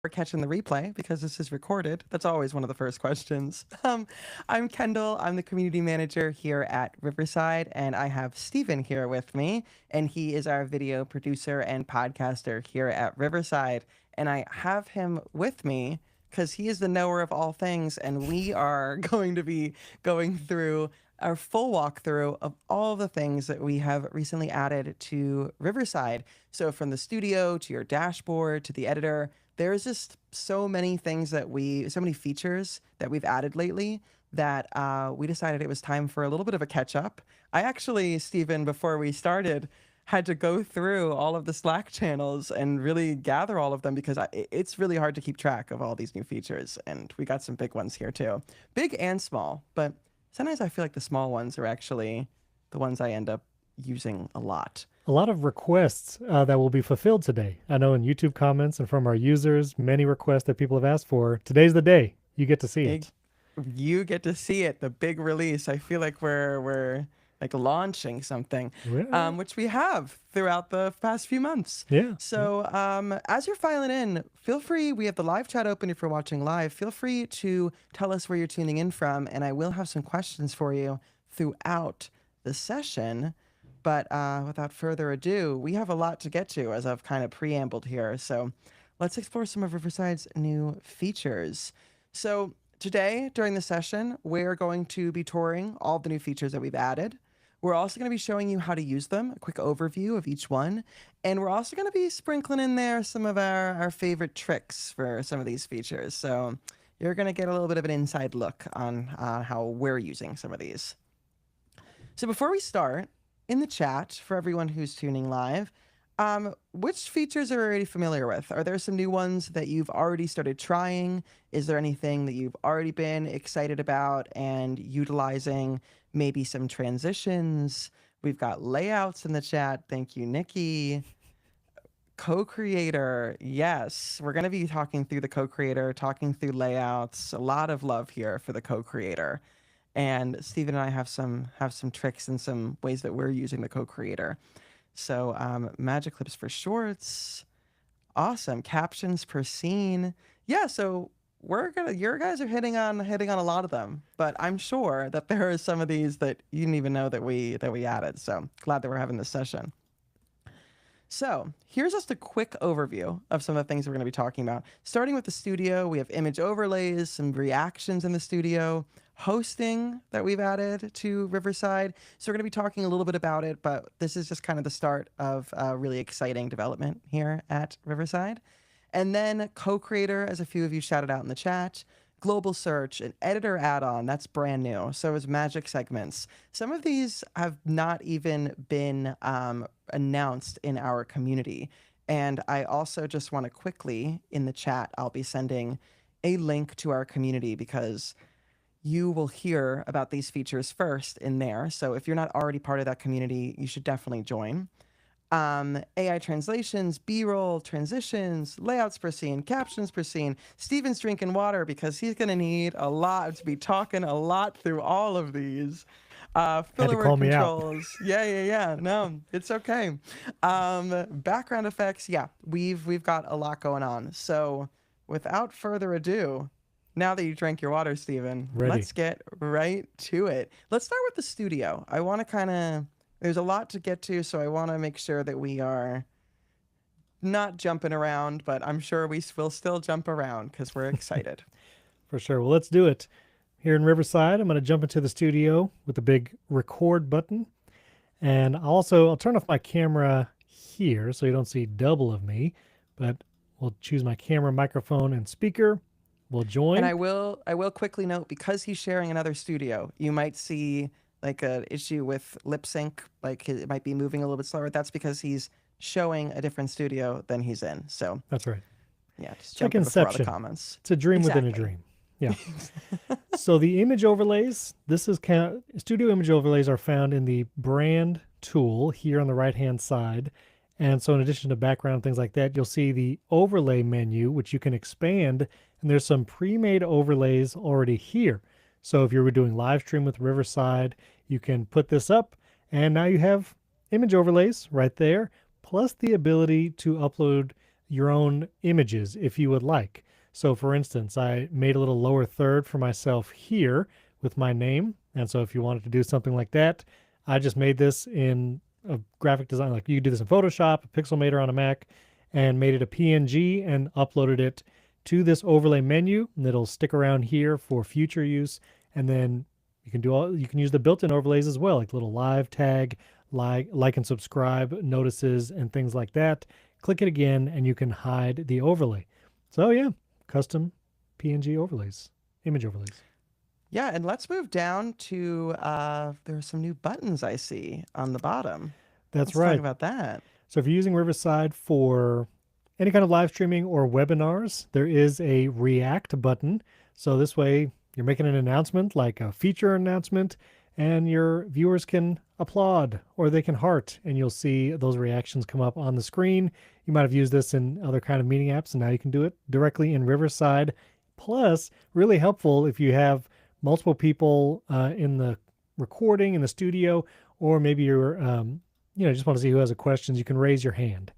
for catching the replay because this is recorded. That's always one of the first questions. I'm Kendall. I'm the community manager here at Riverside, and I have Steven here with me, and he is our video producer and podcaster here at Riverside. And I have him with me because he is the knower of all things, and we are going to be going through our full walkthrough of all the things that we have recently added to Riverside. So from the studio to your dashboard to the editor, there's just so many things so many features that we've added lately that we decided it was time for a little bit of a catch up. I actually, Stephen, before we started, had to go through all of the Slack channels and really gather all of them because it's really hard to keep track of all these new features. And we got some big ones here too, big and small. But sometimes I feel like the small ones are actually the ones I end up using a lot. A lot of requests that will be fulfilled today. I know in YouTube comments and from our users, many requests that people have asked for. Today's the day. You get to see it. You get to see it, the big release. I feel like we're like launching something, Yeah. which we have throughout the past few months. Yeah. So as you're filing in, feel free. We have the live chat open if you're watching live. Feel free to tell us where you're tuning in from, and I will have some questions for you throughout the session. But without further ado, we have a lot to get to as I've kind of preambled here. So let's explore some of Riverside's new features. So today, during the session, we're going to be touring all the new features that we've added. We're also going to be showing you how to use them, a quick overview of each one. And we're also going to be sprinkling in there some of our favorite tricks for some of these features. So you're going to get a little bit of an inside look on how we're using some of these. So before we start, in the chat, for everyone who's tuning live, which features are you already familiar with? Are there some new ones that you've already started trying? Is there anything that you've already been excited about and utilizing? Maybe some transitions? We've got layouts in the chat. Thank you, Nikki. Co-creator, yes. We're going to be talking through the co-creator, talking through layouts. A lot of love here for the co-creator. And Steven and I have some tricks and some ways that we're using the co-creator. So magic clips for shorts, awesome captions per scene. Yeah, so your guys are hitting on a lot of them, but I'm sure that there are some of these that you didn't even know that we added. So glad that we're having this session. So here's just a quick overview of some of the things we're going to be talking about. Starting with the studio, we have image overlays, some reactions in the studio, hosting that we've added to Riverside. So we're going to be talking a little bit about it, but this is just kind of the start of a really exciting development here at Riverside. And then co-creator, as a few of you shouted out in the chat, global search, an editor add-on, that's brand new. So is magic segments. Some of these have not even been announced in our community. And I also just want to quickly, in the chat, I'll be sending a link to our community because you will hear about these features first in there. So if you're not already part of that community, you should definitely join. AI translations, B-roll, transitions, layouts per scene, captions per scene. Steven's drinking water because he's going to need a lot to be talking a lot through all of these. Had to Filler call word me out. controls. Yeah. No, it's okay. Background effects. Yeah, we've got a lot going on. So without further ado, now that you drank your water, Steven, Ready. let's get right to it. Let's start with the studio. I want to there's a lot to get to, so I want to make sure that we are not jumping around, but I'm sure we will still jump around because we're excited. For sure. Well, let's do it. Here in Riverside, I'm going to jump into the studio with the big record button. And I'll turn off my camera here so you don't see double of me, but we'll choose my camera, microphone, and speaker. We'll join. And I will quickly note, because he's sharing another studio, you might see like an issue with lip sync, like it might be moving a little bit slower. That's because he's showing a different studio than he's in. So That's right. yeah, just Check jump in before all the Inception. comments. It's a dream within a Exactly. dream. Yeah. So the image overlays, studio image overlays are found in the brand tool here on the right-hand side. And so in addition to background, things like that, you'll see the overlay menu, which you can expand. And there's some pre-made overlays already here. So if you were doing live stream with Riverside, you can put this up and now you have image overlays right there, plus the ability to upload your own images if you would like. So for instance, I made a little lower third for myself here with my name. And so if you wanted to do something like that, I just made this in a graphic design. Like you could do this in Photoshop, a Pixelmator on a Mac, and made it a PNG and uploaded it to this overlay menu, and it'll stick around here for future use. And then you can use the built-in overlays as well, like little live tag, like and subscribe notices and things like that. Click it again and you can hide the overlay. So yeah, custom PNG overlays, image overlays. Yeah, and let's move down to there are some new buttons I see on the bottom. That's Let's talk right. about that. So if you're using Riverside for any kind of live streaming or webinars, there is a react button. So this way you're making an announcement, like a feature announcement, and your viewers can applaud or they can heart, and you'll see those reactions come up on the screen. You might have used this in other kind of meeting apps, and now you can do it directly in Riverside. Plus, really helpful if you have multiple people in the recording in the studio, or maybe you're just want to see who has a questions. You can raise your hand.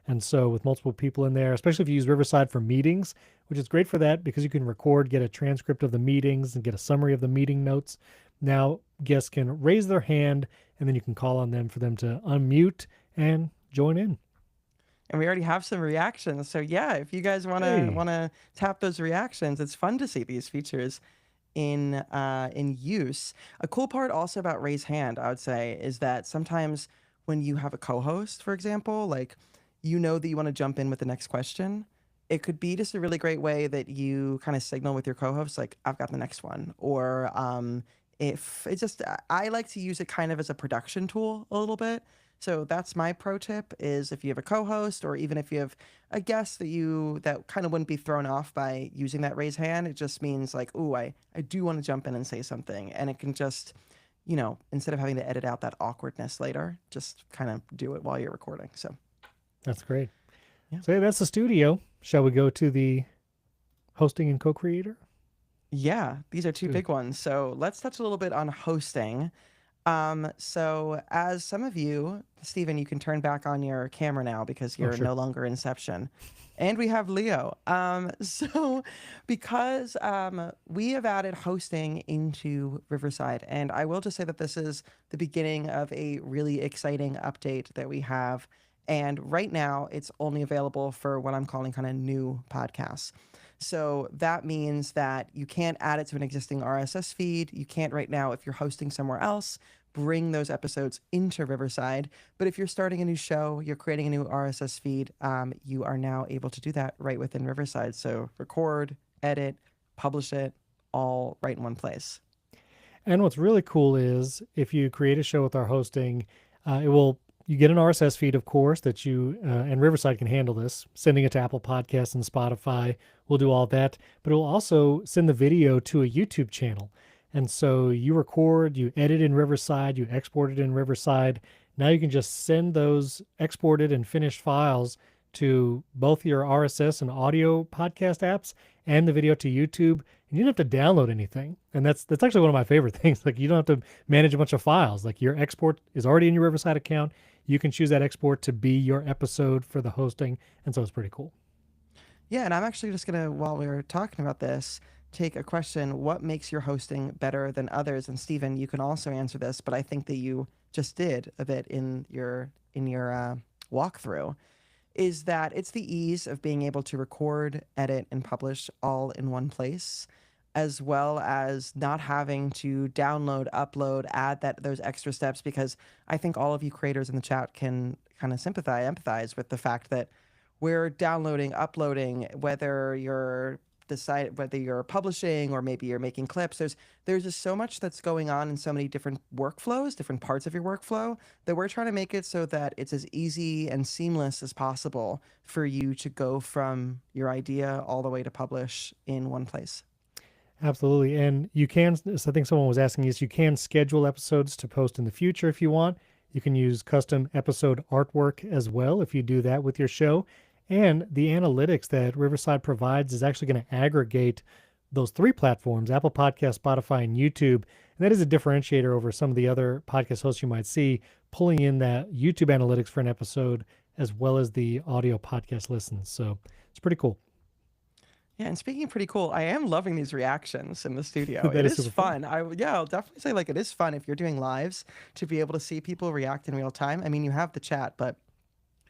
And so with multiple people in there, especially if you use Riverside for meetings, which is great for that because you can record, get a transcript of the meetings and get a summary of the meeting notes. Now guests can raise their hand and then you can call on them for them to unmute and join in. And we already have some reactions. So yeah, if you guys Hey, want to tap those reactions, it's fun to see these features in use. A cool part also about raise hand, I would say, is that sometimes when you have a co-host, for example, like you know that you want to jump in with the next question, it could be just a really great way that you kind of signal with your co-host, like I've got the next one, or if it's just I like to use it kind of as a production tool a little bit. So that's my pro tip is if you have a co-host or even if you have a guest that kind of wouldn't be thrown off by using that raise hand, it just means like, ooh, I do want to jump in and say something. And it can just, instead of having to edit out that awkwardness later, just kind of do it while you're recording. So that's great. yeah. So yeah, that's the studio. Shall we go to the hosting and co-creator? Yeah, these are two big ones. So let's touch a little bit on hosting. So as some of you, Stephen, you can turn back on your camera now because you're no longer Inception. And we have Leo. So because we have added hosting into Riverside, and I will just say that this is the beginning of a really exciting update that we have. And right now, it's only available for what I'm calling kind of new podcasts. So that means that you can't add it to an existing RSS feed. You can't right now, if you're hosting somewhere else, bring those episodes into Riverside. But if you're starting a new show, you're creating a new RSS feed, you are now able to do that right within Riverside. So record, edit, publish it all right in one place. And what's really cool is if you create a show with our hosting, you get an RSS feed, of course, that and Riverside can handle this, sending it to Apple Podcasts and Spotify. We'll do all that, but it will also send the video to a YouTube channel. And so you record, you edit in Riverside, you export it in Riverside. Now you can just send those exported and finished files to both your RSS and audio podcast apps and the video to YouTube. And you don't have to download anything. And that's actually one of my favorite things. Like you don't have to manage a bunch of files. Like your export is already in your Riverside account. You can choose that export to be your episode for the hosting. And so it's pretty cool. Yeah, and I'm actually just going to, while we were talking about this, take a question. What makes your hosting better than others? And Stephen, you can also answer this, but I think that you just did a bit in your walkthrough, is that it's the ease of being able to record, edit, and publish all in one place, as well as not having to download, upload, add those extra steps, because I think all of you creators in the chat can kind of empathize with the fact that we're downloading, uploading, whether you're publishing or maybe you're making clips. There's just so much that's going on in so many different workflows, different parts of your workflow, that we're trying to make it so that it's as easy and seamless as possible for you to go from your idea all the way to publish in one place. Absolutely. And you can, so I think someone was asking this, you can schedule episodes to post in the future if you want. You can use custom episode artwork as well if you do that with your show. And the analytics that Riverside provides is actually going to aggregate those three platforms, Apple Podcasts, Spotify, and YouTube. And that is a differentiator over some of the other podcast hosts you might see, pulling in that YouTube analytics for an episode as well as the audio podcast listens. So it's pretty cool. Yeah, and speaking of pretty cool, I am loving these reactions in the studio. That It is is super fun. fun. Yeah, I'll definitely say like it is fun if you're doing lives to be able to see people react in real time. I mean, you have the chat, but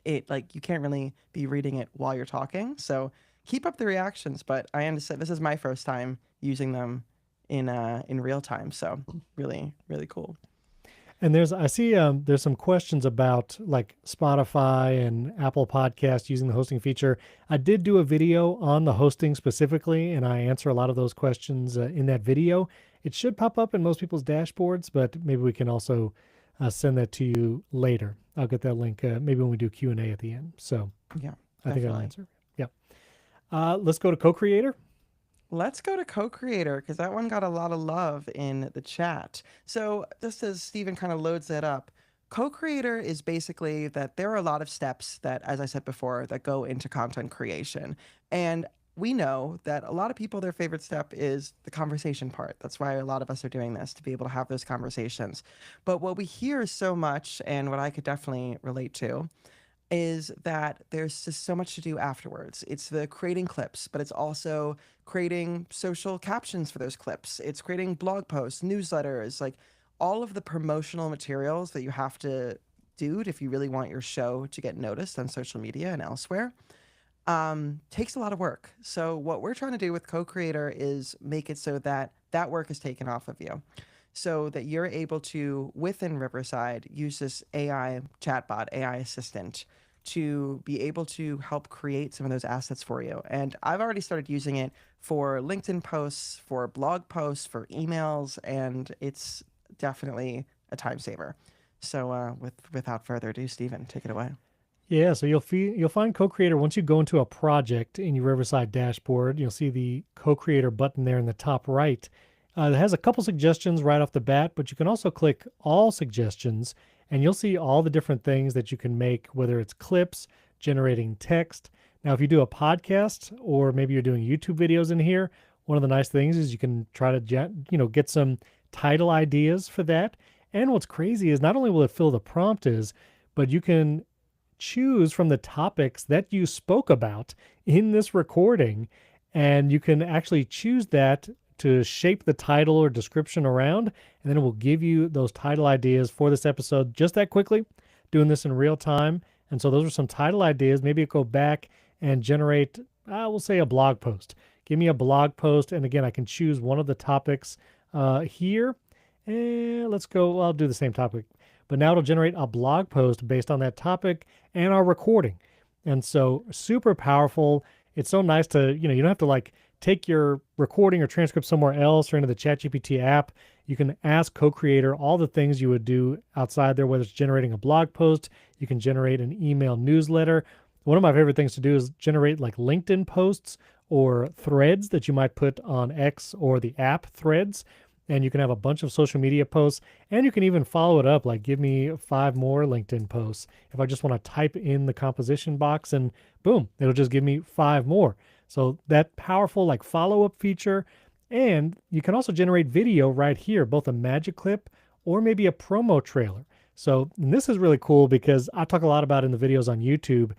it like you can't really be reading it while you're talking. So keep up the reactions, but I understand this is my first time using them in real time. So really, really cool. And I see there's some questions about like Spotify and Apple Podcast using the hosting feature. I did do a video on the hosting specifically, and I answer a lot of those questions in that video. It should pop up in most people's dashboards, but maybe we can also send that to you later. I'll get that link maybe when we do Q&A at the end. So Yeah, I think I'll definitely. answer. Yeah. Let's go to Co-Creator. Let's go to co-creator because that one got a lot of love in the chat. So just as Steven kind of loads that up, co-creator is basically that there are a lot of steps that, as I said before, that go into content creation. And we know that a lot of people, their favorite step is the conversation part. That's why a lot of us are doing this, to be able to have those conversations. But what we hear so much, and what I could definitely relate to, is that there's just so much to do afterwards. It's the creating clips, but it's also creating social captions for those clips. It's creating blog posts, newsletters, like all of the promotional materials that you have to do if you really want your show to get noticed on social media and elsewhere. Takes a lot of work. So what we're trying to do with Co-Creator is make it so that that work is taken off of you, so that you're able to, within Riverside, use this AI chatbot, AI assistant, to be able to help create some of those assets for you. And I've already started using it for LinkedIn posts, for blog posts, for emails, and it's definitely a time saver. So, without further ado, Stephen, take it away. Yeah, so you'll find Co-Creator once you go into a project in your Riverside dashboard. You'll see the Co-Creator button there in the top right. It has a couple suggestions right off the bat, but you can also click All Suggestions, and you'll see all the different things that you can make, whether it's clips, generating text. Now, if you do a podcast or maybe you're doing YouTube videos in here, one of the nice things is you can try to get some title ideas for that. And what's crazy is not only will it fill the prompt is, but you can choose from the topics that you spoke about in this recording, and you can actually choose that to shape the title or description around, and then it will give you those title ideas for this episode just that quickly, doing this in real time. And so those are some title ideas. Maybe go back and generate, we'll say, a blog post. Give me a blog post, and again, I can choose one of the topics here. And let's go, I'll do the same topic, but now it'll generate a blog post based on that topic and our recording. And so super powerful. It's so nice to, you don't have to like take your recording or transcript somewhere else or into the ChatGPT app. You can ask Co-Creator all the things you would do outside there, whether it's generating a blog post, you can generate an email newsletter. One of my favorite things to do is generate like LinkedIn posts or threads that you might put on X or the app Threads. And you can have a bunch of social media posts, and you can even follow it up, like give me 5 more LinkedIn posts. If I just want to type in the composition box, and boom, it'll just give me 5 more. So that powerful like follow-up feature. And you can also generate video right here, both a magic clip or maybe a promo trailer. So this is really cool because I talk a lot about in the videos on YouTube.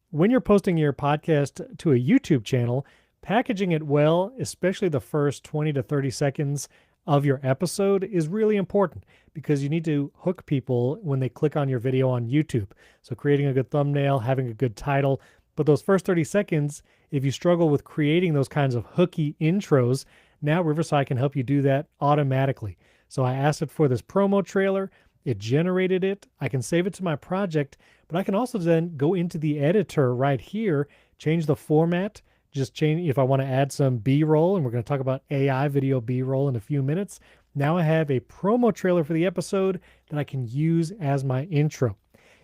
When you're posting your podcast to a YouTube channel, packaging it well, especially the first 20 to 30 seconds of your episode, is really important because you need to hook people when they click on your video on YouTube. So creating a good thumbnail, having a good title, but those first 30 seconds, if you struggle with creating those kinds of hooky intros, now Riverside can help you do that automatically. So I asked it for this promo trailer, it generated it, I can save it to my project, but I can also then go into the editor right here, change the format, just change if I want to add some B-roll, and we're going to talk about AI video B-roll in a few minutes. Now I have a promo trailer for the episode that I can use as my intro.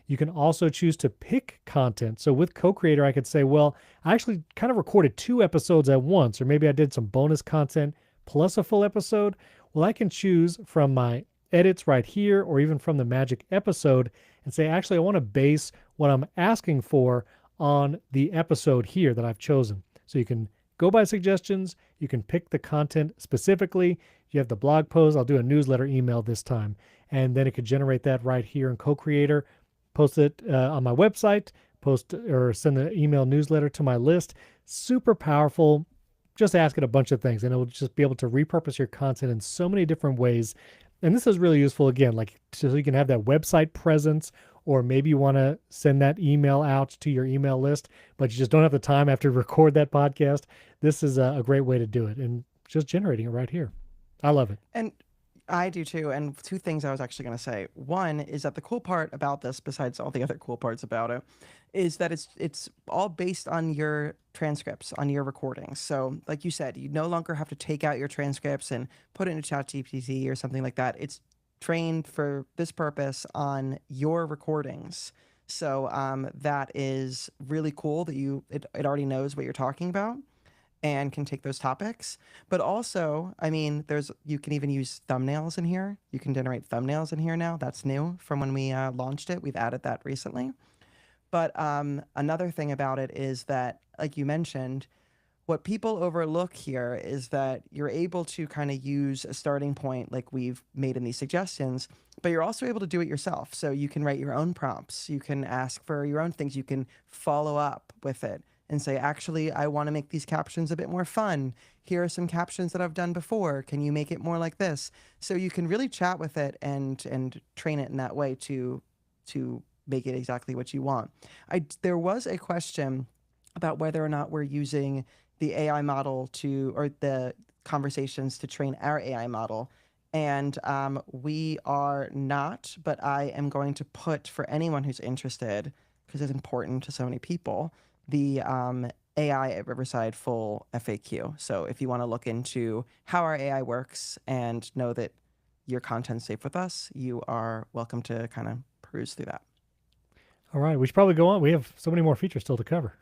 You can also choose to pick content. So with Co-Creator, I could say, well, I actually kind of recorded 2 episodes at once, or maybe I did some bonus content plus a full episode. Well, I can choose from my edits right here, or even from the magic episode, and say, actually, I want to base what I'm asking for on the episode here that I've chosen. So you can go by suggestions. You can pick the content specifically. You have the blog post. I'll do a newsletter email this time. And then it could generate that right here in Co-Creator, post it on my website, post or send an email newsletter to my list. Super powerful. Just ask it a bunch of things and it will just be able to repurpose your content in so many different ways. And this is really useful again, like so you can have that website presence, or maybe you want to send that email out to your email list, but you just don't have the time after you record that podcast. This is a great way to do it and just generating it right here. I love it. And I do too. And two things I was actually going to say. One is that the cool part about this, besides all the other cool parts about it, is that it's all based on your transcripts, on your recordings. So, like you said, you no longer have to take out your transcripts and put it into ChatGPT or something like that. It's trained for this purpose on your recordings. So that is really cool that it already knows what you're talking about and can take those topics. But also, I mean, you can even use thumbnails in here. You can generate thumbnails in here now. That's new from when we launched it. We've added that recently. But another thing about it is that, like you mentioned, what people overlook here is that you're able to kind of use a starting point like we've made in these suggestions, but you're also able to do it yourself. So you can write your own prompts. You can ask for your own things. You can follow up with it and say, actually, I want to make these captions a bit more fun. Here are some captions that I've done before. Can you make it more like this? So you can really chat with it and train it in that way to make it exactly what you want. There was a question about whether or not we're using the AI model or the conversations to train our AI model. And we are not, but I am going to put, for anyone who's interested, because it's important to so many people, the AI at Riverside full FAQ. So if you want to look into how our AI works and know that your content's safe with us, you are welcome to kind of peruse through that. All right, we should probably go on. We have so many more features still to cover.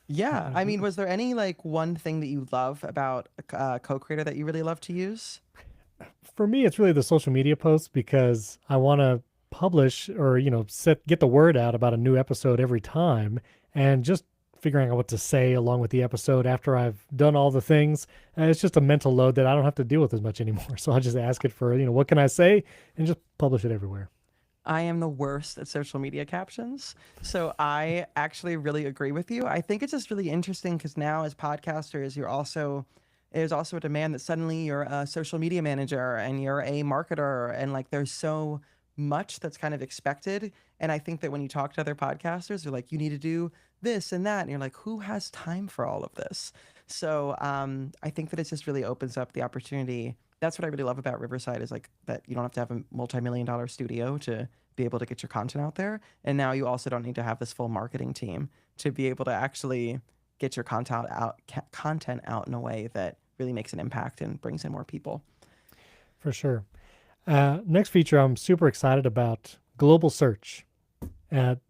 Yeah, I mean, was there any like one thing that you love about Co-Creator that you really love to use? For me, it's really the social media posts because I want to publish or get the word out about a new episode every time, and just figuring out what to say along with the episode after I've done all the things. It's just a mental load that I don't have to deal with as much anymore. So I just ask it for what can I say, and just publish it everywhere. I am the worst at social media captions. So I actually really agree with you. I think it's just really interesting because now as podcasters, there's also a demand that suddenly you're a social media manager and you're a marketer, and like there's so much that's kind of expected. And I think that when you talk to other podcasters, they're like, you need to do this and that. And you're like, who has time for all of this? So I think that it just really opens up the opportunity. That's what I really love about Riverside, is like that you don't have to have a multi-million-dollar studio to be able to get your content out there. And now you also don't need to have this full marketing team to be able to actually get your content out in a way that really makes an impact and brings in more people. For sure. Next feature I'm super excited about, global search.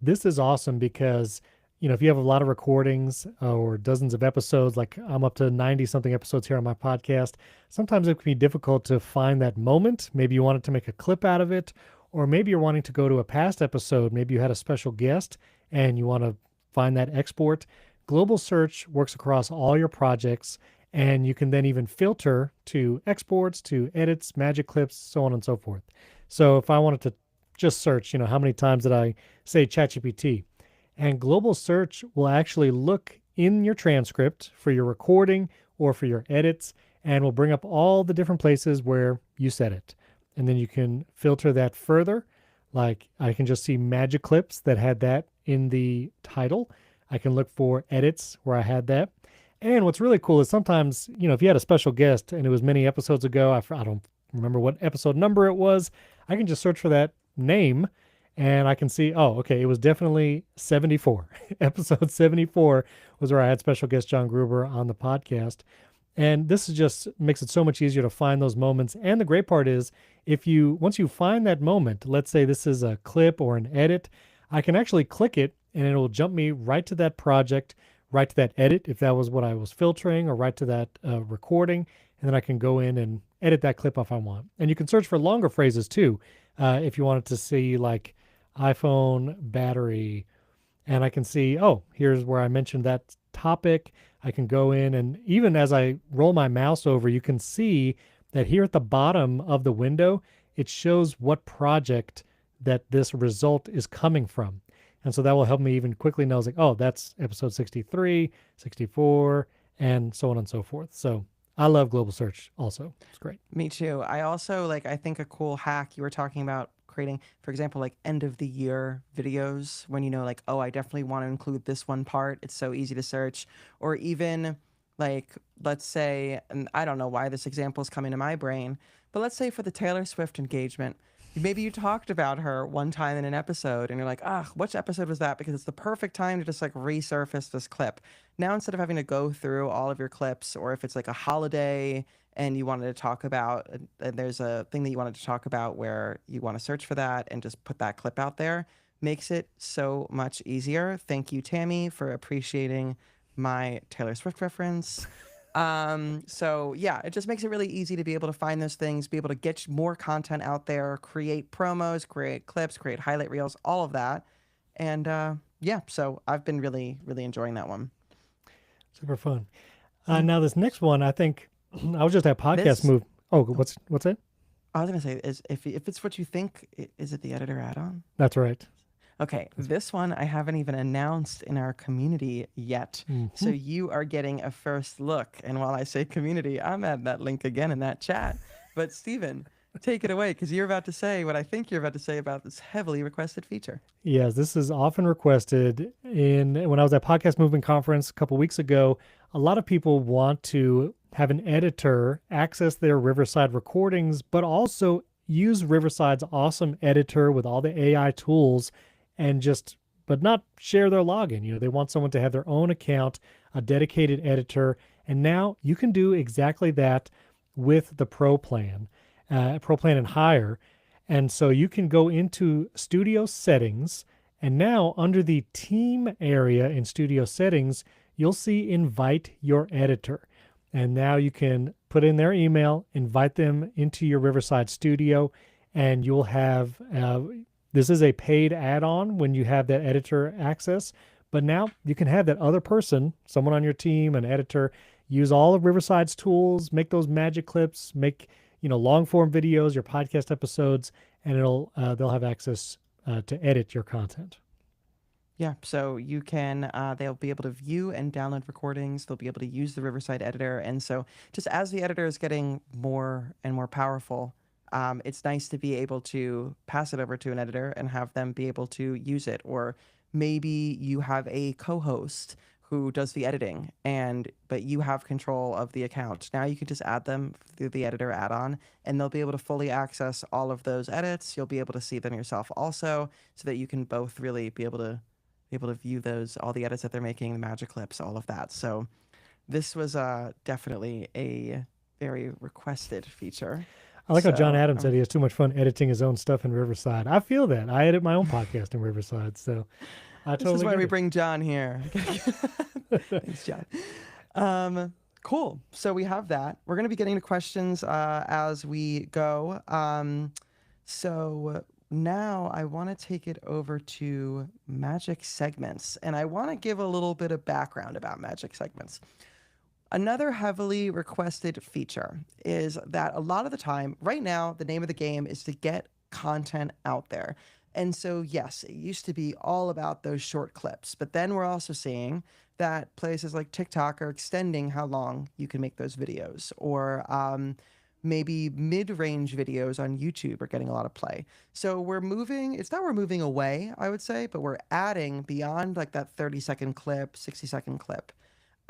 This is awesome because if you have a lot of recordings or dozens of episodes, like I'm up to 90 something episodes here on my podcast, sometimes it can be difficult to find that moment. Maybe you wanted to make a clip out of it, or maybe you're wanting to go to a past episode. Maybe you had a special guest and you want to find that export. Global search works across all your projects, and you can then even filter to exports, to edits, magic clips, so on and so forth. So if I wanted to just search, how many times did I say ChatGPT? And global search will actually look in your transcript for your recording or for your edits, and will bring up all the different places where you said it. And then you can filter that further. Like I can just see magic clips that had that in the title. I can look for edits where I had that. And what's really cool is sometimes, if you had a special guest and it was many episodes ago, I don't remember what episode number it was, I can just search for that name and I can see, oh, okay, it was definitely 74. Episode 74 was where I had special guest John Gruber on the podcast. And this is just makes it so much easier to find those moments. And the great part is, once you find that moment, let's say this is a clip or an edit, I can actually click it and it will jump me right to that project, right to that edit, if that was what I was filtering, or right to that recording. And then I can go in and edit that clip if I want. And you can search for longer phrases too. If you wanted to see like iPhone battery, and I can see, oh, here's where I mentioned that topic. I can go in, and even as I roll my mouse over, you can see that here at the bottom of the window, it shows what project that this result is coming from. And so that will help me even quickly know, like, oh, that's episode 63, 64, and so on and so forth. So I love global search also. It's great. Me too. I also like, I think a cool hack you were talking about creating, for example, like end of the year videos when you know, like, oh, I definitely want to include this one part. It's so easy to search. Or even like, let's say, and I don't know why this example is coming to my brain, but let's say for the Taylor Swift engagement, maybe you talked about her one time in an episode and you're like, ah, which episode was that? Because it's the perfect time to just like resurface this clip. Now, instead of having to go through all of your clips, or if it's like a holiday and you wanted to talk about, there's a thing that you wanted to talk about where you want to search for that and just put that clip out there, makes it so much easier. Thank you, Tammy, for appreciating my Taylor Swift reference. So yeah, it just makes it really easy to be able to find those things, be able to get more content out there, create promos, create clips, create highlight reels, all of that. And yeah, so I've been really, really enjoying that one. Super fun. Yeah. Now this next one, I think I was just at podcast This, move. Oh, oh, what's it? I was gonna say is if it's what you think, is it the editor add-on? That's right. Okay, this one I haven't even announced in our community yet. So Mm-hmm. you are getting a first look. And while I say community, I'm adding that link again in that chat. But Steven, take it away because you're about to say what I think you're about to say about this heavily requested feature. Yes, this is often requested. In when I was at Podcast Movement Conference a couple weeks ago, a lot of people want to have an editor access their Riverside recordings, but also use Riverside's awesome editor with all the AI tools and just but not share their login. You know, they want someone to have their own account, a dedicated editor, and now you can do exactly that with the Pro Plan and higher. And so you can go into studio settings, and now under the team area in studio settings, you'll see invite your editor. And now you can put in their email, invite them into your Riverside studio, and you'll have this is a paid add on when you have that editor access. But now you can have that other person, someone on your team, an editor, use all of Riverside's tools, make those magic clips, make long form videos, your podcast episodes, and they'll have access to edit your content. Yeah, so you can, they'll be able to view and download recordings. They'll be able to use the Riverside editor. And so, just as the editor is getting more and more powerful, it's nice to be able to pass it over to an editor and have them be able to use it. Or maybe you have a co host who does the editing but you have control of the account. Now you can just add them through the editor add-on and they'll be able to fully access all of those edits. You'll be able to see them yourself also so that you can both really be able to view those, all the edits that they're making, the magic clips, all of that. So this was definitely a very requested feature. I like how John So Adams said he has too much fun editing his own stuff in Riverside. I feel that. I edit my own podcast in Riverside, so I this is totally why get we it. bring John here. Thanks, John. Cool. So we have that. We're going to be getting to questions as we go. So now I want to take it over to magic segments, and I want to give a little bit of background about magic segments. Another heavily requested feature is that a lot of the time, right now, the name of the game is to get content out there. And so, yes, it used to be all about those short clips, but then we're also seeing that places like TikTok are extending how long you can make those videos, or maybe mid-range videos on YouTube are getting a lot of play. So we're moving, it's not we're moving away, I would say, but we're adding beyond like that 30-second clip, 60-second clip.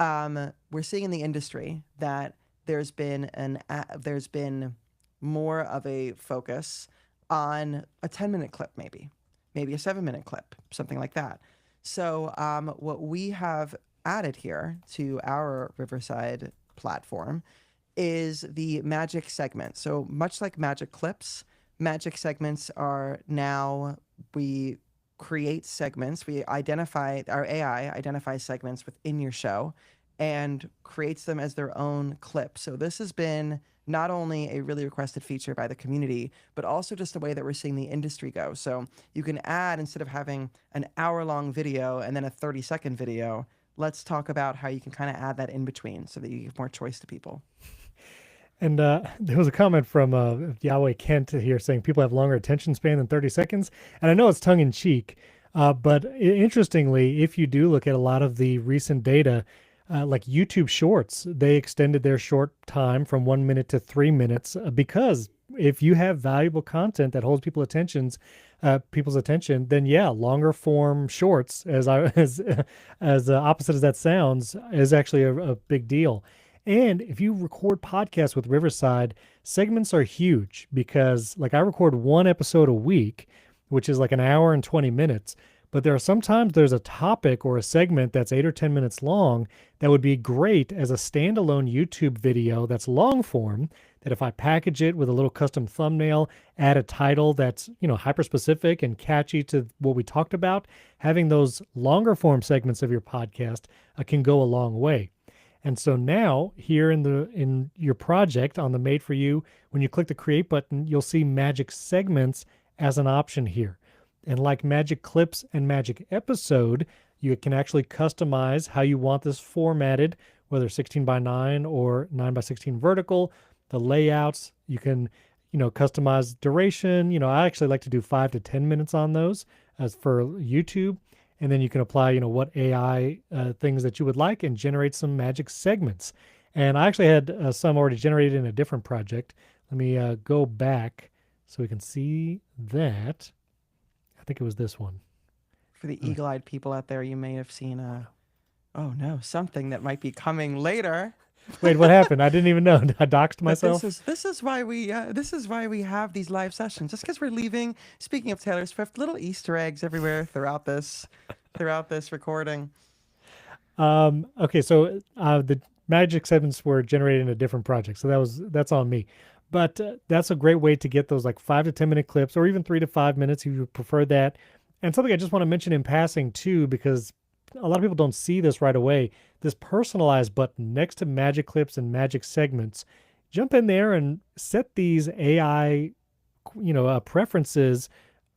We're seeing in the industry that there's been more of a focus on a 10-minute clip, maybe a 7-minute clip, something like that. So what we have added here to our Riverside platform is the magic segment. So much like magic clips, magic segments are now, we create segments. Our AI identifies segments within your show and creates them as their own clip. So this has been not only a really requested feature by the community, but also just the way that we're seeing the industry go. So you can add, instead of having an hour-long video and then a 30-second video, let's talk about how you can kind of add that in between so that you give more choice to people. And there was a comment from Yahweh Kent here saying people have longer attention span than 30 seconds. And I know it's tongue in cheek, But interestingly, if you do look at a lot of the recent data, like YouTube Shorts, they extended their short time from 1 minute to 3 minutes because if you have valuable content that holds people's attention, then yeah, longer form shorts, as I as opposite as that sounds, is actually a big deal. And if you record podcasts with Riverside, segments are huge because, like, I record one episode a week, which is like an hour and 20 minutes. But there are sometimes there's a topic or a segment that's 8 or 10 minutes long that would be great as a standalone YouTube video that's long form. That if I package it with a little custom thumbnail, add a title that's, hyper specific and catchy to what we talked about, having those longer form segments of your podcast can go a long way. And so now here in your project on the Made for You, when you click the create button, you'll see magic segments as an option here. And like Magic Clips and Magic Episode, you can actually customize how you want this formatted, whether 16 by 9 or 9 by 16 vertical. The layouts, you can, customize duration. I actually like to do 5 to 10 minutes on those as for YouTube. And then you can apply, what AI things that you would like and generate some magic segments. And I actually had some already generated in a different project. Let me go back so we can see that. I think it was this one. For the eagle-eyed people out there, you may have seen oh no, something that might be coming later. Wait, what happened? I didn't even know. I doxed myself. This is why we have these live sessions. Just because we're leaving. Speaking of Taylor Swift, little Easter eggs everywhere throughout this recording. Okay, so the magic segments were generated in a different project, so that's on me. But that's a great way to get those like 5 to 10 minute clips, or even 3 to 5 minutes if you prefer that. And something I just want to mention in passing too, because a lot of people don't see this right away. This personalized button next to magic clips and magic segments, jump in there and set these AI, preferences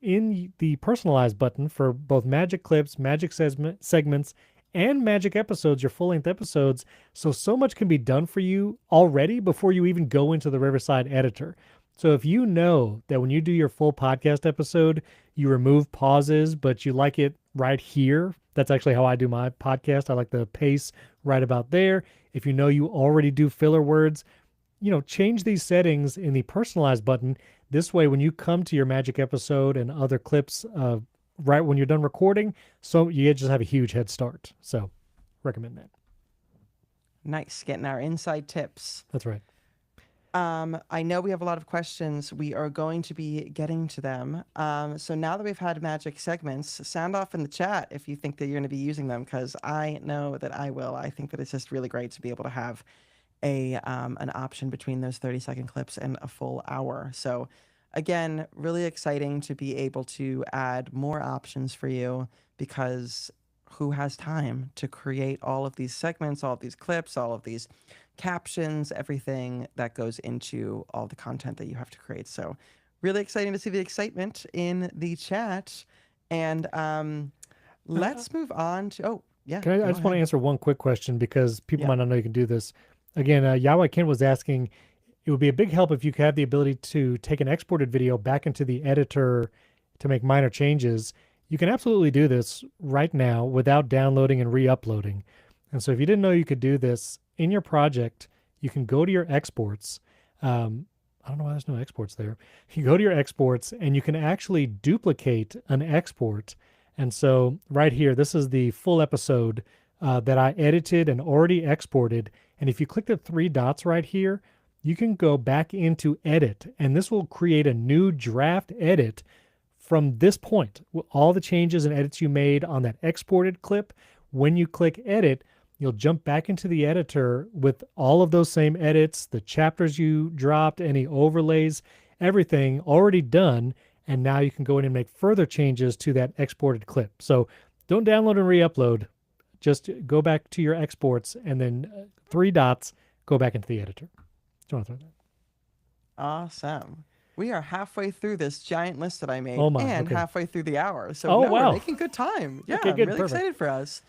in the personalized button for both magic clips, magic segments, and magic episodes, your full-length episodes. So much can be done for you already before you even go into the Riverside editor. So if you know that when you do your full podcast episode, you remove pauses, but you like it right here, that's actually how I do my podcast. I like the pace right about there. If you know you already do filler words, change these settings in the personalized button. This way, when you come to your magic episode and other clips right when you're done recording, so you just have a huge head start. So recommend that. Nice, getting our inside tips. That's right. I know we have a lot of questions. We are going to be getting to them. So now that we've had magic segments, sound off in the chat if you think that you're going to be using them, because I know that I will. I think that it's just really great to be able to have an option between those 30-second clips and a full hour. So again, really exciting to be able to add more options for you, because who has time to create all of these segments, all of these clips, all of these captions, everything that goes into all the content that you have to create. So really exciting to see the excitement in the chat. And let's move on to, oh, yeah. I just want to answer one quick question because people might not know you can do this. Again, Yahweh Ken was asking, it would be a big help if you could have the ability to take an exported video back into the editor to make minor changes. You can absolutely do this right now without downloading and re-uploading. And so if you didn't know you could do this in your project, you can go to your exports. I don't know why there's no exports there. You go to your exports and you can actually duplicate an export. And so right here, this is the full episode that I edited and already exported. And if you click the 3 dots right here, you can go back into edit, and this will create a new draft edit from this point. All the changes and edits you made on that exported clip, when you click edit, you'll jump back into the editor with all of those same edits, the chapters you dropped, any overlays, everything already done. And now you can go in and make further changes to that exported clip. So don't download and re-upload. Just go back to your exports and then 3 dots, go back into the editor. Do you want to throw that? Awesome. We are halfway through this giant list that I made, and okay. halfway through the hour. So wow. We're making good time. Yeah, okay, I'm good, really perfect. excited for us.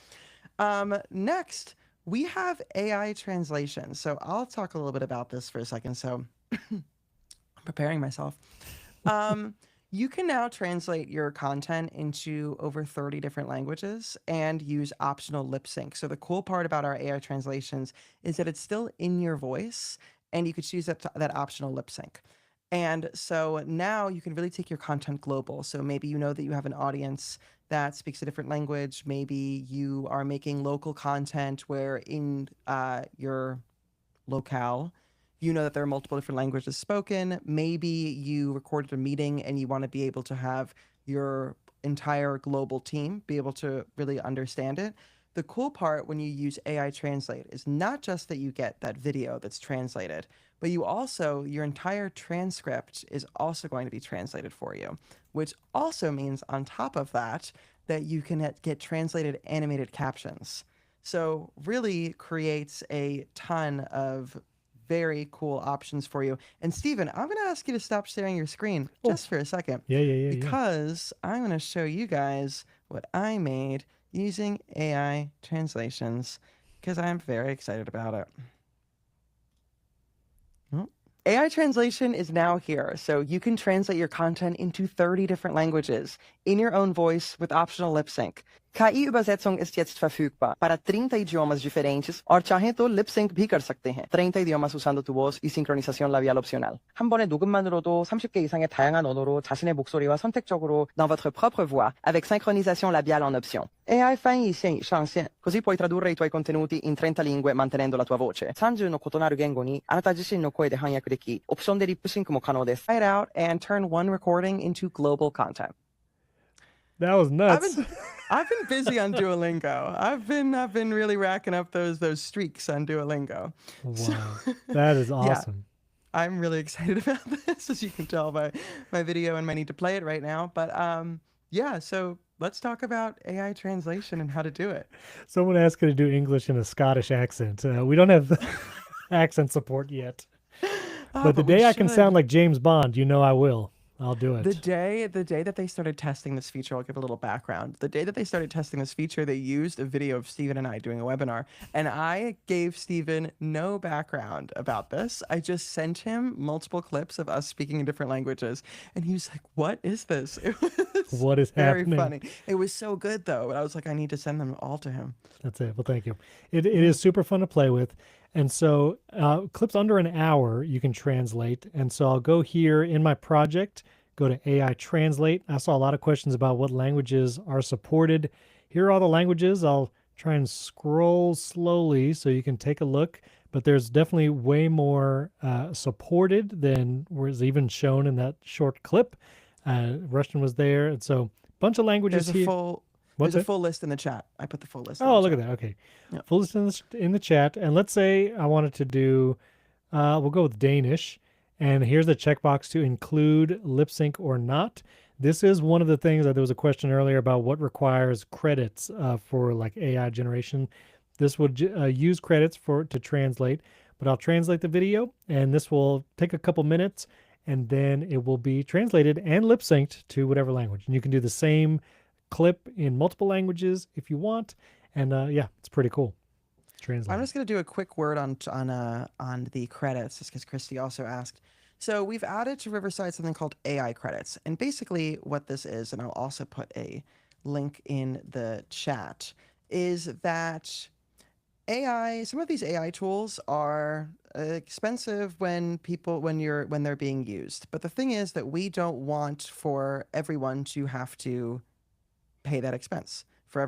Next, we have AI translation. So I'll talk a little bit about this for a second. So I'm preparing myself. You can now translate your content into over 30 different languages and use optional lip sync. So the cool part about our AI translations is that it's still in your voice and you could choose that optional lip sync. And so now you can really take your content global. So maybe you know that you have an audience that speaks a different language. Maybe you are making local content where in your locale, you know that there are multiple different languages spoken. Maybe you recorded a meeting and you want to be able to have your entire global team be able to really understand it. The cool part when you use AI Translate is not just that you get that video that's translated, but you also, your entire transcript is also going to be translated for you, which also means on top of that, that you can get translated animated captions. So really creates a ton of very cool options for you. And Steven, I'm going to ask you to stop sharing your screen Oh, just for a second yeah. because I'm going to show you guys what I made using AI translations because I'm very excited about it. AI translation is now here, so you can translate your content into 30 different languages in your own voice with optional lip sync. KI-Übersetzung ist jetzt verfügbar para 30 idiomas diferentes और चाहें तो lip sync भी कर सकते हैं. 30 idiomas usando tu voz y sincronización labial opcional. 한 번의 녹음만으로도 30개 이상의 다양한 언어로 자신의 목소리와 선택적으로 dans votre propre voix avec synchronisation labiale en option. AI 翻译线上線 così puoi tradurre i tuoi contenuti in 30 lingue mantenendo la tua voce. 30の異なる言語にあなた自身の声で翻訳でき、オプションでリップシンクも可能です。Try it out and turn one recording into global content. That was nuts. I've been busy on Duolingo. I've been really racking up those streaks on Duolingo. Wow, So, that is awesome. yeah, I'm really excited about this, as you can tell by my video and my need to play it right now. But yeah, so let's talk about AI translation and how to do it. Someone asked me to do English in a Scottish accent. We don't have accent support yet. But the day I can sound like James Bond, you know I will. I'll do it. The day that they started testing this feature, I'll give a little background. The day that they started testing this feature, they used a video of Steven and I doing a webinar, and I gave Steven no background about this. I just sent him multiple clips of us speaking in different languages, and he was like, "What is this?" It was What is very happening? funny. It was so good though, but I was like, I need to send them all to him. That's it. Well, thank you. It is super fun to play with. And so clips under an hour you can translate. And so I'll go here in my project, go to AI Translate. I saw a lot of questions about what languages are supported. Here are all the languages. I'll try and scroll slowly so you can take a look. But there's definitely way more supported than was even shown in that short clip. Russian was there. And so a bunch of languages There's here. There's a full list in the chat. I put the full list. Oh, look at that. Okay. Yep. Full list in the chat. And let's say I wanted to do, we'll go with Danish. And here's the checkbox to include lip sync or not. This is one of the things that there was a question earlier about what requires credits for like AI generation. This would use credits to translate, but I'll translate the video and this will take a couple minutes and then it will be translated and lip synced to whatever language. And you can do the same clip in multiple languages if you want, and yeah, it's pretty cool. Translate. I'm just gonna do a quick word on the credits, just because Christy also asked. So we've added to Riverside something called AI credits, and basically what this is, and I'll also put a link in the chat, is that some of these AI tools are expensive when they're being used. But the thing is that we don't want for everyone to have to pay that expense for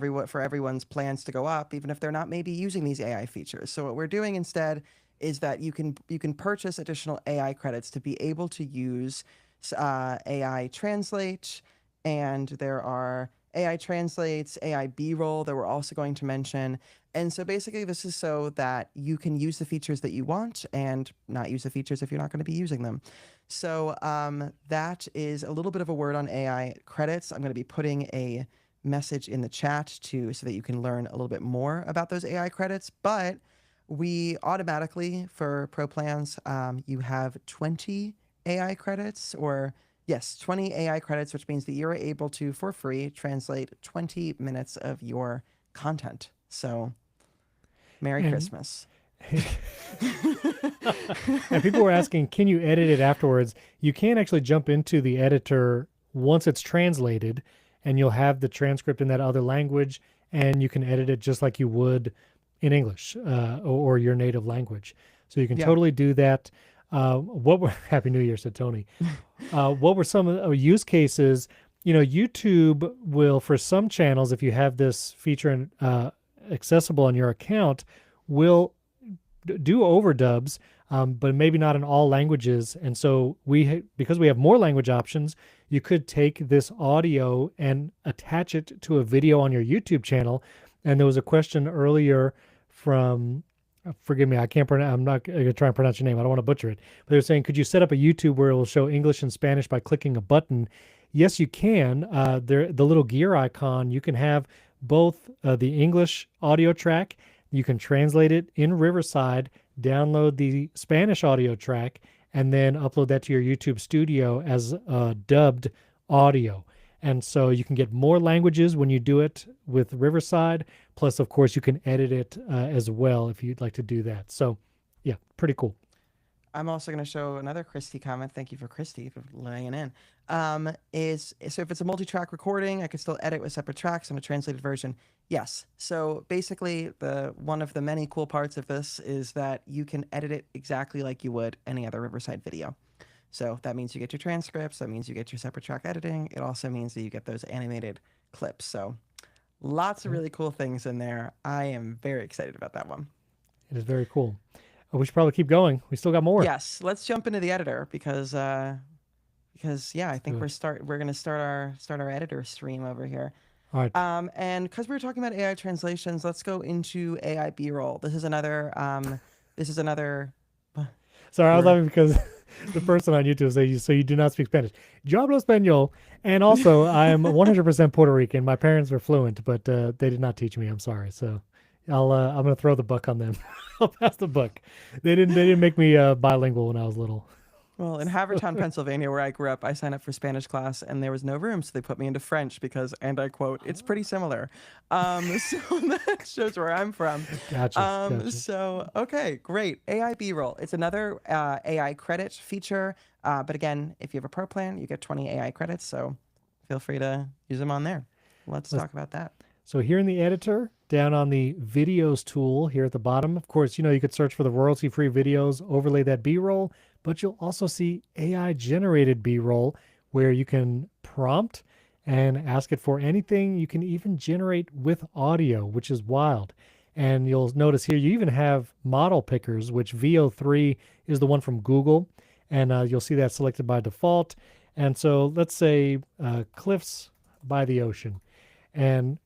everyone's plans to go up, even if they're not maybe using these AI features. So what we're doing instead is that you can purchase additional AI credits to be able to use AI Translate, and there are AI Translates, AI B-roll that we're also going to mention. And so basically this is so that you can use the features that you want and not use the features if you're not going to be using them. So that is a little bit of a word on AI credits. I'm going to be putting a message in the chat so that you can learn a little bit more about those AI credits. But we automatically, for pro plans, you have 20 AI credits, or yes, 20 AI credits, which means that you're able to, for free, translate 20 minutes of your content. So Merry Christmas. And people were asking, can you edit it afterwards? You can actually jump into the editor once it's translated, and you'll have the transcript in that other language, and you can edit it just like you would in English or your native language. So you can Yeah. totally do that. What were Happy New Year, said Tony. What were some of the use cases? YouTube will, for some channels, if you have this feature accessible on your account, will do overdubs, but maybe not in all languages. And so because we have more language options, you could take this audio and attach it to a video on your YouTube channel. And there was a question earlier from, forgive me, I can't pronounce. I'm not going to try and pronounce your name. I don't want to butcher it. But they're saying, could you set up a YouTube where it will show English and Spanish by clicking a button? Yes, you can. The little gear icon, you can have both the English audio track. You can translate it in Riverside, download the Spanish audio track, and then upload that to your YouTube studio as dubbed audio. And so you can get more languages when you do it with Riverside. Plus, of course, you can edit it as well if you'd like to do that. So, yeah, pretty cool. I'm also going to show another Christy comment. Thank you for Christy for laying in. Is so if it's a multi-track recording, I can still edit with separate tracks on a translated version. Yes. So basically, the one of the many cool parts of this is that you can edit it exactly like you would any other Riverside video. So that means you get your transcripts. That means you get your separate track editing. It also means that you get those animated clips. So lots of really cool things in there. I am very excited about that one. It is very cool. We should probably keep going. We still got more. Yes, let's jump into the editor because yeah, I think we're gonna start our editor stream over here. All right. And because we were talking about AI translations, let's go into AI B-roll. This is another. Sorry, I was laughing because the person on YouTube says, "So you do not speak Spanish?" Yo hablo español, and also I am 100% Puerto Rican. My parents were fluent, but they did not teach me. I'm sorry. So I'm gonna throw the buck on them. I'll pass the buck. They didn't make me bilingual when I was little. Well, in Havertown, Pennsylvania, where I grew up, I signed up for Spanish class, and there was no room, so they put me into French because, and I quote, "It's pretty similar." So that shows where I'm from. Gotcha. So okay, great. AI B-roll. It's another AI credit feature, but again, if you have a pro plan, you get 20 AI credits. So feel free to use them on there. Let's talk about that. So here in the editor, down on the videos tool here at the bottom, of course, you could search for the royalty-free videos, overlay that B-roll, but you'll also see AI-generated B-roll where you can prompt and ask it for anything. You can even generate with audio, which is wild. And you'll notice here you even have model pickers, which VO3 is the one from Google, and you'll see that selected by default. And so let's say cliffs by the ocean, and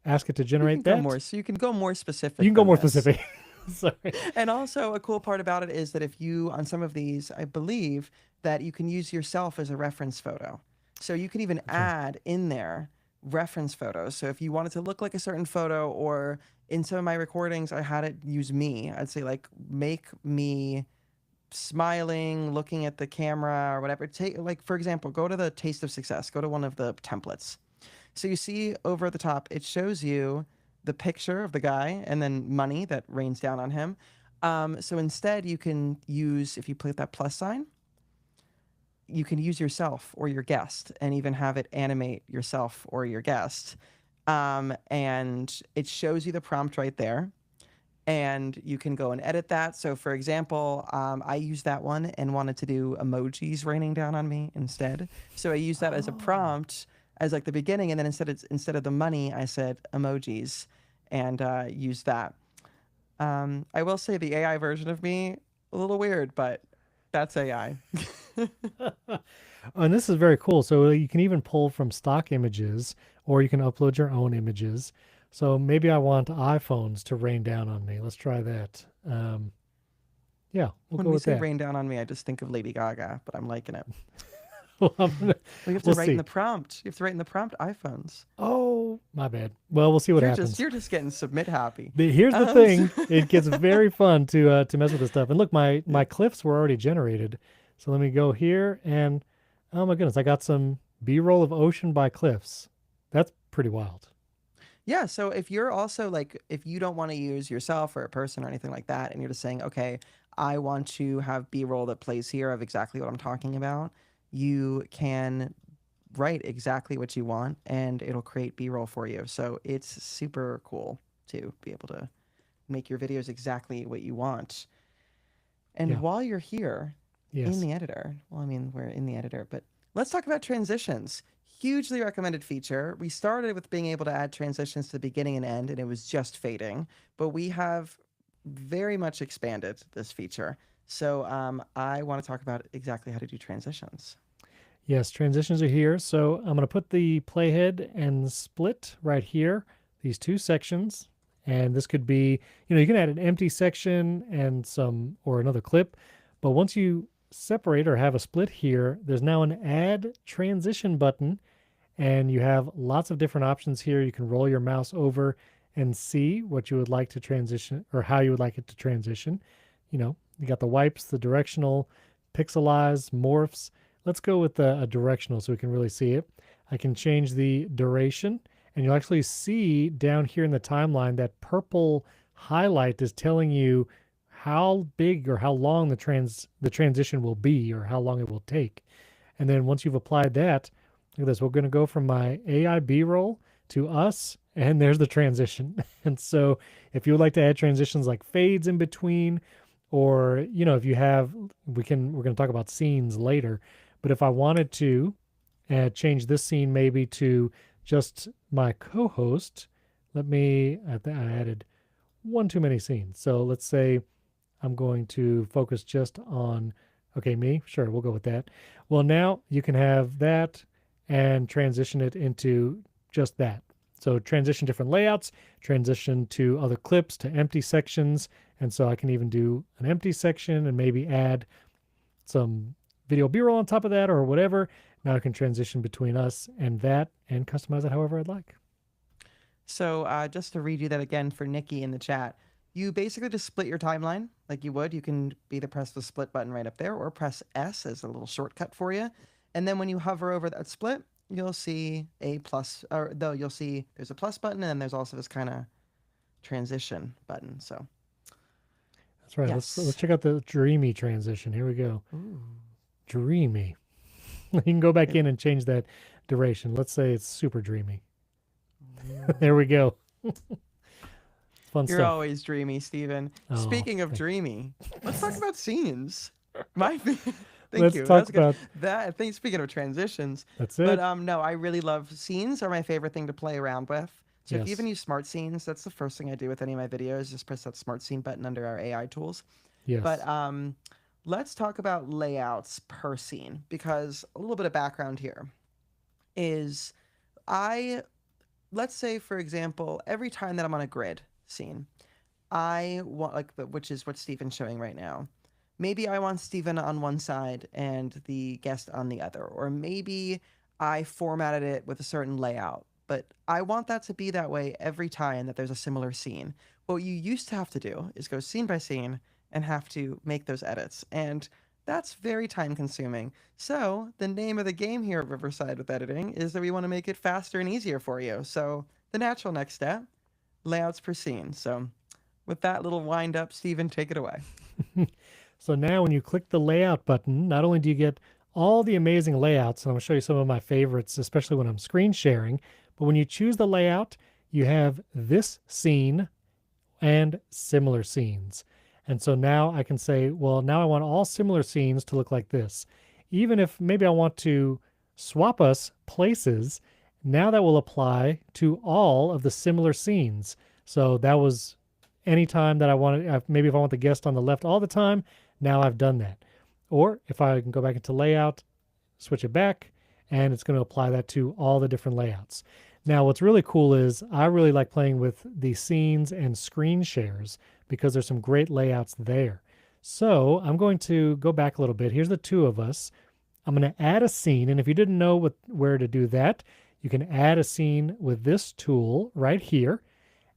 ask it to generate that. So you can go more specific. You can go more specific. Sorry. And also a cool part about it is that if you, on some of these, I believe that you can use yourself as a reference photo. So you can even add in there reference photos. So if you wanted to look like a certain photo, or in some of my recordings, I had it use me. I'd say like, make me smiling, looking at the camera or whatever. Like, for example, go to the Taste of Success. Go to one of the templates. So you see over at the top, it shows you the picture of the guy and then money that rains down on him. So instead, you can use, if you click that plus sign, you can use yourself or your guest and even have it animate yourself or your guest. And it shows you the prompt right there. And you can go and edit that. So for example, I used that one and wanted to do emojis raining down on me instead. So I used that as a prompt as like the beginning, and then instead of the money, I said emojis, and used that. I will say the AI version of me, a little weird, but that's AI. And this is very cool. So you can even pull from stock images, or you can upload your own images. So maybe I want iPhones to rain down on me. Let's try that. Yeah, we'll go with that. When we say rain down on me, I just think of Lady Gaga, but I'm liking it. Well, you have to write in the prompt. You have to write in the prompt iPhones. Oh, my bad. Well, we'll see what happens. You're just getting submit happy. Here's the thing. It gets very fun to mess with this stuff. And look, my clips were already generated. So let me go here, and oh my goodness, I got some B-roll of ocean by cliffs. That's pretty wild. Yeah, so if you're also like, if you don't want to use yourself or a person or anything like that, and you're just saying, okay, I want to have B-roll that plays here of exactly what I'm talking about, you can write exactly what you want and it'll create B-roll for you. So it's super cool to be able to make your videos exactly what you want. And Yeah. while you're here in Yes. the editor, well, I mean, we're in the editor, but let's talk about transitions. Hugely recommended feature. We started with being able to add transitions to the beginning and end, and it was just fading, but we have very much expanded this feature. So I want to talk about exactly how to do transitions. Yes, transitions are here. So I'm going to put the playhead and split right here, these two sections. And this could be, you can add an empty section and or another clip. But once you separate or have a split here, there's now an add transition button. And you have lots of different options here. You can roll your mouse over and see what you would like to transition or how you would like it to transition. You got the wipes, the directional, pixelize, morphs. Let's go with a directional so we can really see it. I can change the duration, and you'll actually see down here in the timeline that purple highlight is telling you how big or how long the transition will be or how long it will take. And then once you've applied that, look at this. We're going to go from my AI B-roll to us, and there's the transition. And so if you would like to add transitions like fades in between, or, if you have, we're going to talk about scenes later, but if I wanted to change this scene maybe to just my co-host, I added one too many scenes. So let's say I'm going to focus just on, okay, me. Sure, we'll go with that. Well, now you can have that and transition it into just that. So transition different layouts, transition to other clips, to empty sections. And so I can even do an empty section and maybe add some video B-roll on top of that or whatever. Now I can transition between us and that and customize it however I'd like. So just to redo that again for Nikki in the chat, you basically just split your timeline like you would. You can either press the split button right up there or press S as a little shortcut for you. And then when you hover over that split, you'll see a plus, or though you'll see there's a plus button and then there's also this kind of transition button. So that's right. Let's yes. check out the dreamy transition. Here we go. Ooh. Dreamy. You can go back It, in and change that duration. Let's say it's super dreamy. There we go. Fun You're stuff. always dreamy, Steven. Oh, Speaking of dreamy, let's talk about scenes. My thank let's you. talk That's good. about That I think speaking of transitions, that's but it. no, I really love scenes. Are my favorite thing to play around with. So if you even Yes. use smart scenes, that's the first thing I do with any of my videos. Just press that smart scene button under our AI tools. But Yes. let's talk about layouts per scene because a little bit of background here is I let's say for example every time that I'm on a grid scene, I want which is what Steven's showing right now. Maybe I want Steven on one side and the guest on the other, or maybe I formatted it with a certain layout, but I want that to be that way every time that there's a similar scene. What you used to have to do is go scene by scene and have to make those edits, and that's very time consuming. So, the name of the game here at Riverside with editing is that we want to make it faster and easier for you. So, the natural next step, layouts per scene. So, with that little wind up, Steven, take it away. So now when you click the layout button, not only do you get all the amazing layouts, and I'm going to show you some of my favorites, especially when I'm screen sharing, but when you choose the layout, you have this scene and similar scenes. And so now I can say, well, now I want all similar scenes to look like this. Even if maybe I want to swap us places, now that will apply to all of the similar scenes. So that was anytime that I wanted, maybe if I want the guest on the left all the time, now I've done that. Or if I can go back into layout, switch it back, and it's going to apply that to all the different layouts. Now, what's really cool is I really like playing with the scenes and screen shares because there's some great layouts there. So I'm going to go back a little bit. Here's the two of us. I'm going to add a scene. And if you didn't know where to do that, you can add a scene with this tool right here.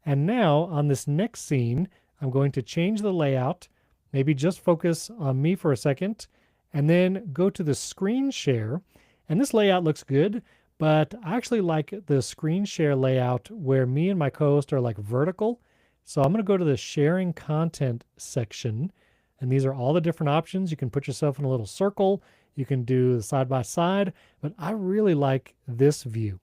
And now on this next scene, I'm going to change the layout, maybe just focus on me for a second, and then go to the screen share. And this layout looks good, but I actually like the screen share layout where me and my co-host are like vertical. So I'm going to go to the sharing content section, And these are all the different options. You can put yourself in a little circle. You can do the side by side, but I really like this view.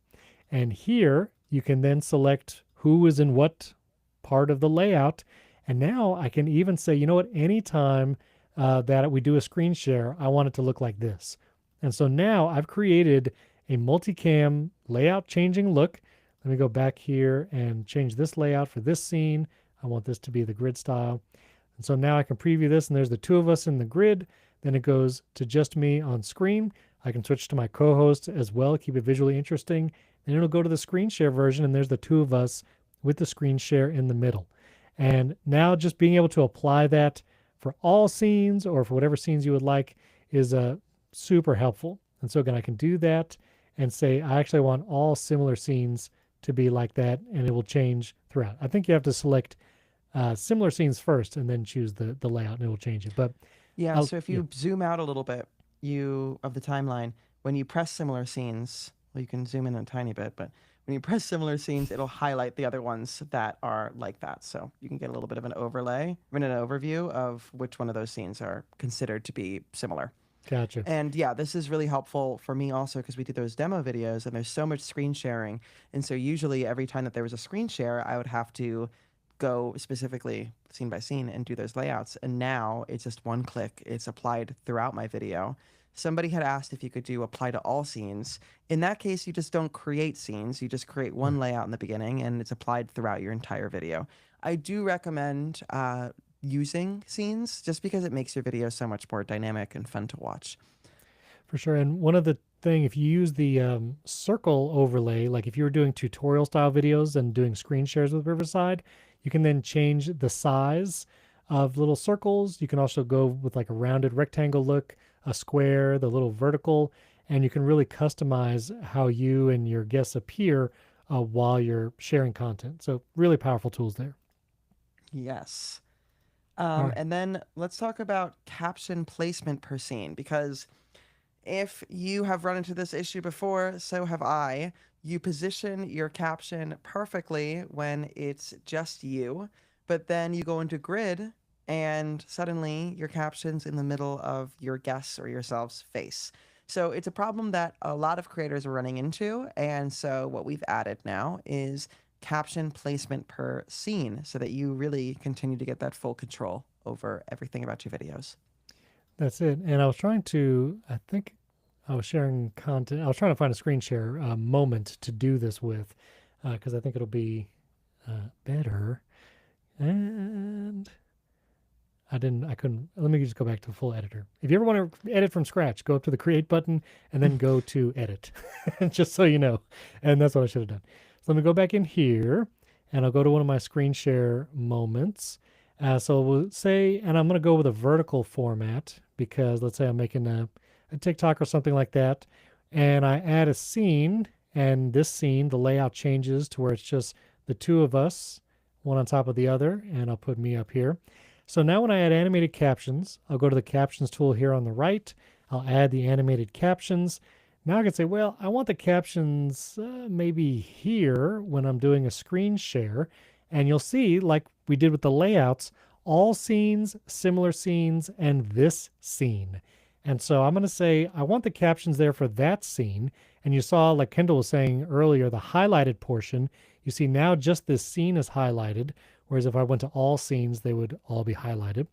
And here you can then select who is in what part of the layout. And now I can even say, you know what, anytime that we do a screen share, I want it to look like this. And so now I've created a multicam layout changing look. Let me go back here and change this layout for this scene. I want this to be the grid style. And so now I can preview this, and there's the two of us in the grid. Then it goes to just me on screen. I can switch to my co-host as well, keep it visually interesting. Then it'll go to the screen share version, and there's the two of us with the screen share in the middle. And now just being able to apply that for all scenes or for whatever scenes you would like is super helpful. And so again, I can do that and say, I actually want all similar scenes to be like that, and it will change throughout. I think you have to select similar scenes first and then choose the layout, and it will change it. But Yeah, so if you zoom out a little bit, of the timeline, when you press similar scenes, well, you can zoom in a tiny bit, but when you press similar scenes, it'll highlight the other ones that are like that. So you can get a little bit of an overlay, an overview of which one of those scenes are considered to be similar. Gotcha. And yeah, this is really helpful for me also because we do those demo videos and there's so much screen sharing. And so usually every time that there was a screen share, I would have to go specifically scene by scene and do those layouts. And now it's just one click. It's applied throughout my video. Somebody had asked if you could do apply to all scenes. In that case, you just don't create scenes. You just create one layout in the beginning and it's applied throughout your entire video. I do recommend using scenes just because it makes your video so much more dynamic and fun to watch. For sure. And one of the thing, if you use the circle overlay, like if you were doing tutorial style videos and doing screen shares with Riverside, you can then change the size of little circles. You can also go with like a rounded rectangle look, a square, the little vertical, and you can really customize how you and your guests appear while you're sharing content. So really powerful tools there. Yes. Right. And then let's talk about caption placement per scene, because if you have run into this issue before, so have I. You position your caption perfectly when it's just you, but then you go into grid and suddenly your caption's in the middle of your guest's or yourself's face. So it's a problem that a lot of creators are running into. And so what we've added now is caption placement per scene so that you really continue to get that full control over everything about your videos. That's it. And I was trying to, I think I was sharing content. I was trying to find a screen share moment to do this with because I think it'll be better. And I couldn't. Let me just go back to the full editor. If you ever want to edit from scratch, go up to the create button and then go to edit, just so you know. And that's what I should have done. So let me go back in here and I'll go to one of my screen share moments. So we'll say, and I'm going to go with a vertical format because let's say I'm making a TikTok or something like that. And I add a scene, and this scene, the layout changes to where it's just the two of us, one on top of the other, and I'll put me up here. So now when I add animated captions, I'll go to the captions tool here on the right. I'll add the animated captions. Now I can say, well, I want the captions maybe here when I'm doing a screen share. And you'll see, like we did with the layouts, all scenes, similar scenes, and this scene. And so I'm going to say, I want the captions there for that scene. And you saw, like Kendall was saying earlier, the highlighted portion. You see now just this scene is highlighted, whereas if I went to all scenes, they would all be highlighted.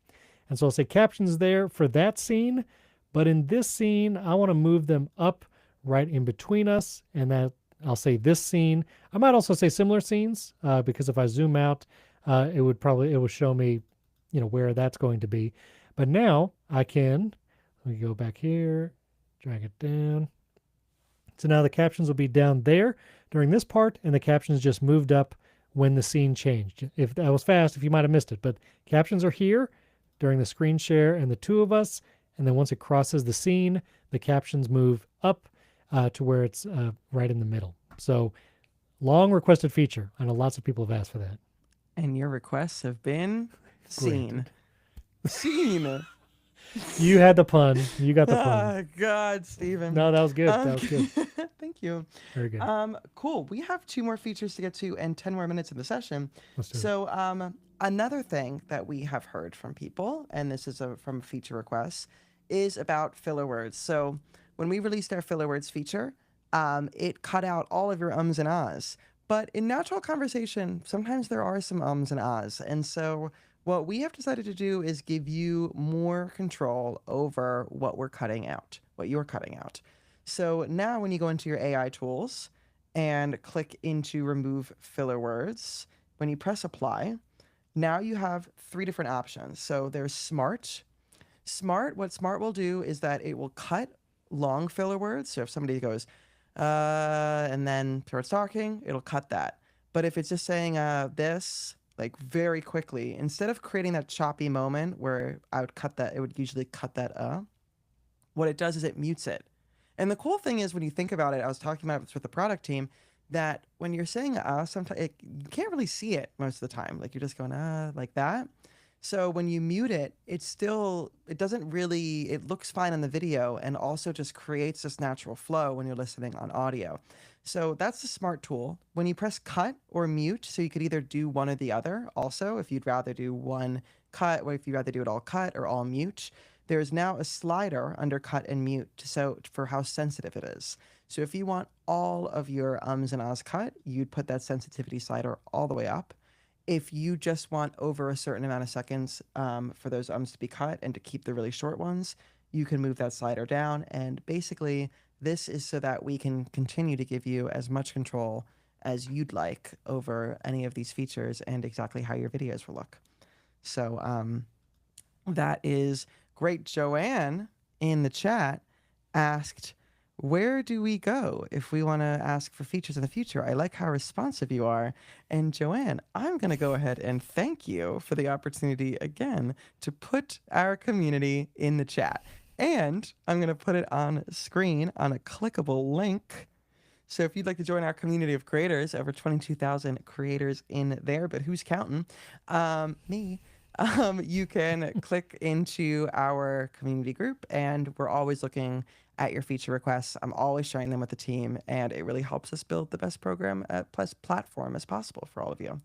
And so I'll say captions there for that scene. But in this scene, I want to move them up right in between us. And that I'll say this scene. I might also say similar scenes because if I zoom out, it will show me, where that's going to be. But now I can, let me go back here, drag it down. So now the captions will be down there during this part, and the captions just moved up when the scene changed. If that was fast, if you might have missed it, but captions are here during the screen share and the two of us, and then once it crosses the scene, the captions move up to where it's right in the middle. So long requested feature. I know lots of people have asked for that. And your requests have been seen. Seen. You had the pun. You got the pun. Oh, God, Steven. No, that was good. That was good. Thank you. Very good. Cool. We have 2 more features to get to and 10 more minutes in the session. Let's do it. So Another thing that we have heard from people, and this is from feature requests, is about filler words. So when we released our filler words feature, it cut out all of your ums and ahs. But in natural conversation, sometimes there are some ums and ahs. And so what we have decided to do is give you more control over what we're cutting out, what you're cutting out. So now when you go into your AI tools and click into remove filler words, when you press apply, now you have three different options. So there's smart. What smart will do is that it will cut long filler words. So if somebody goes, and then starts talking, it'll cut that. But if it's just saying this, like very quickly, instead of creating that choppy moment where I would cut that, it would usually cut that what it does is it mutes it. And the cool thing is when you think about it, I was talking about this with the product team, that when you're saying sometimes you can't really see it most of the time. Like you're just going like that. So when you mute it, it doesn't really, it looks fine on the video and also just creates this natural flow when you're listening on audio. So that's the smart tool. When you press cut or mute, so you could either do one or the other also, if you'd rather do one cut or if you'd rather do it all cut or all mute, there's now a slider under cut and mute so for how sensitive it is. So if you want all of your ums and ahs cut, you'd put that sensitivity slider all the way up. If you just want over a certain amount of seconds for those ums to be cut and to keep the really short ones, you can move that slider down. And basically, this is so that we can continue to give you as much control as you'd like over any of these features and exactly how your videos will look. So that is great. Joanne in the chat asked, where do we go if we want to ask for features in the future? I like how responsive you are. And Joanne, I'm going to go ahead and thank you for the opportunity again to put our community in the chat. And I'm going to put it on screen on a clickable link. So if you'd like to join our community of creators, over 22,000 creators in there, but who's counting? Me. You can click into our community group, and we're always looking at your feature requests. I'm always sharing them with the team, and it really helps us build the best program plus platform as possible for all of you.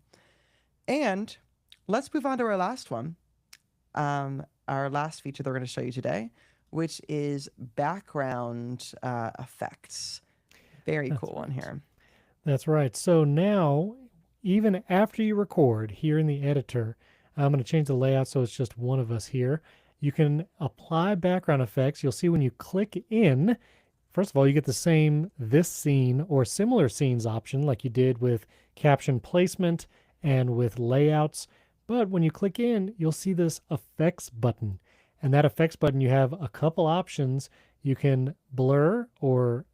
And let's move on to our last one, our last feature that we're going to show you today, which is background effects. Very cool one here. That's right. So now, even after you record here in the editor, I'm going to change the layout so it's just one of us here. You can apply background effects. You'll see when you click in, first of all, you get the same this scene or similar scenes option like you did with caption placement and with layouts. But when you click in, you'll see this effects button. And that effects button, you have a couple options. You can blur or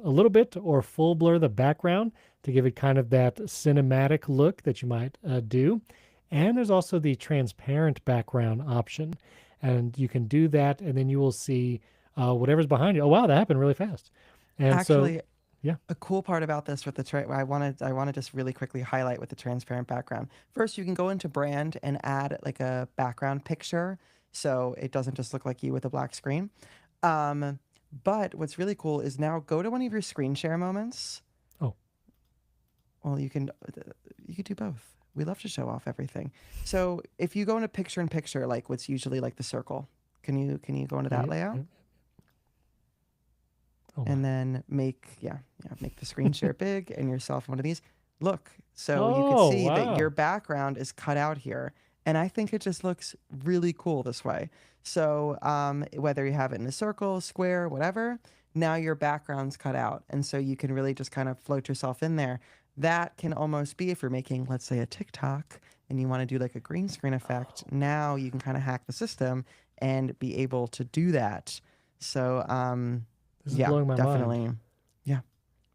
a little bit or full blur the background to give it kind of that cinematic look that you might do. And there's also the transparent background option. And you can do that, and then you will see whatever's behind you. Oh, wow, that happened really fast. And actually, so, yeah. a cool part about this with the I want to just really quickly highlight with the transparent background. First, you can go into brand and add like a background picture, so it doesn't just look like you with a black screen. But what's really cool is now go to one of your screen share moments. Oh. Well, you could do both. We love to show off everything. So if you go into picture in picture, like what's usually like the circle, can you go into that layout? Oh, and then make the screen share big and yourself one of these. Look, so you can see that your background is cut out here. And I think it just looks really cool this way. So whether you have it in a circle, square, whatever, now your background's cut out. And so you can really just kind of float yourself in there. That can almost be if you're making, let's say, a TikTok and you want to do like a green screen effect. Now you can kind of hack the system and be able to do that. So this is blowing my mind. Yeah,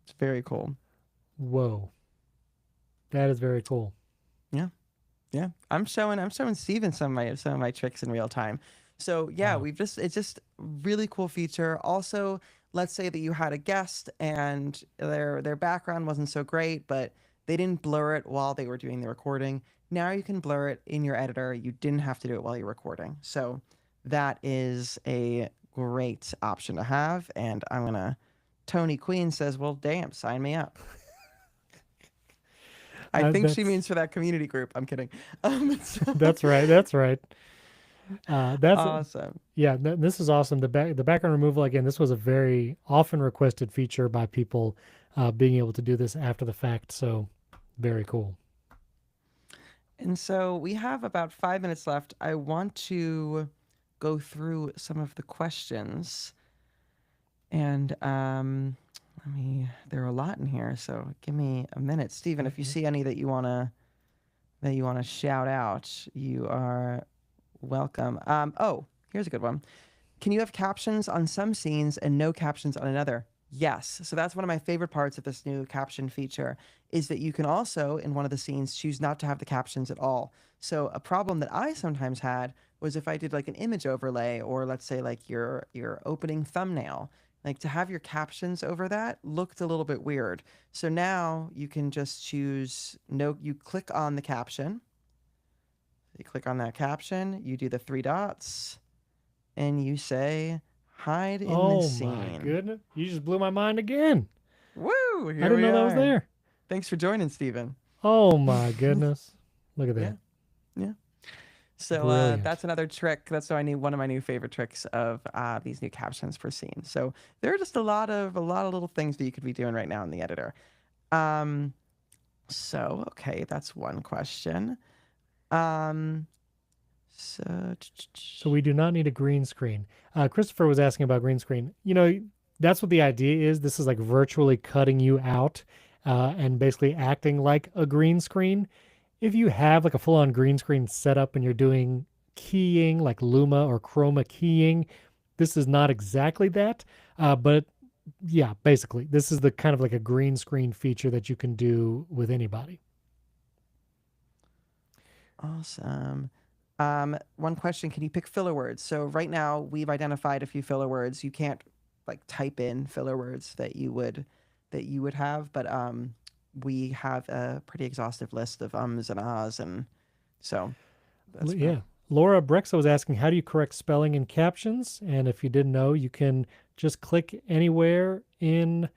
it's very cool. Whoa. That is very cool. Yeah. Yeah, I'm showing Steven some of my tricks in real time. So yeah, Wow. it's just really cool feature. Also, let's say that you had a guest and their background wasn't so great, but they didn't blur it while they were doing the recording. Now you can blur it in your editor. You didn't have to do it while you're recording. So that is a great option to have. And Tony Queen says, well, damn, sign me up. I think she That's means for that community group. I'm kidding. that's right. That's right. That's Awesome. Yeah. This is awesome. The background removal again. This was a very often requested feature by people, being able to do this after the fact. So very cool. And so we have about 5 minutes left. I want to go through some of the questions. And there are a lot in here, so give me a minute. Stephen, if you Mhm. see any that you wanna shout out, you are welcome. Oh, here's a good one. Can you have captions on some scenes and no captions on another? Yes. So that's one of my favorite parts of this new caption feature is that you can also, in one of the scenes, choose not to have the captions at all. So a problem that I sometimes had was if I did like an image overlay or let's say like your opening thumbnail, like to have your captions over that looked a little bit weird. So now you can just choose no, you click on the caption. You click on that caption, you do the three dots, and you say, hide in this Oh my scene. goodness! You just blew my mind again. Woo! I Here didn't we know that was are. there. Thanks for joining, Stephen. Oh my goodness! Look at Yeah, that. yeah. So Brilliant. that's another trick. That's one of my new favorite tricks of these new captions per scene. So there are just a lot of little things that you could be doing right now in the editor. Um, so okay, that's one question. Um, so So we do not need a green screen. Christopher was asking about green screen. That's what the idea is. This is like virtually cutting you out, and basically acting like a green screen. If you have like a full-on green screen setup and you're doing keying like Luma or Chroma keying, this is not exactly that. But yeah, basically, this is the kind of like a green screen feature that you can do with anybody. awesome. One question, can you pick filler words? So right now we've identified a few filler words. You can't like type in filler words that you would have, but we have a pretty exhaustive list of ums and ahs, and so that's about. Yeah. Laura Brexa was asking, how do you correct spelling in captions? And if you didn't know, you can just click anywhere in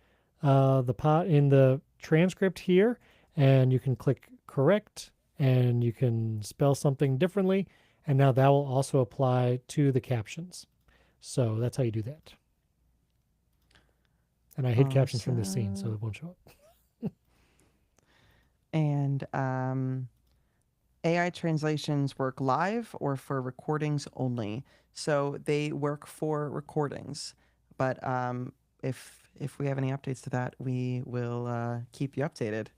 the transcript here, and you can click correct, and you can spell something differently, and now that will also apply to the captions. So that's how you do that. And I hid captions from this scene, so Awesome. it won't show up. And AI translations work live or for recordings only. So they work for recordings, but if we have any updates to that, we will keep you updated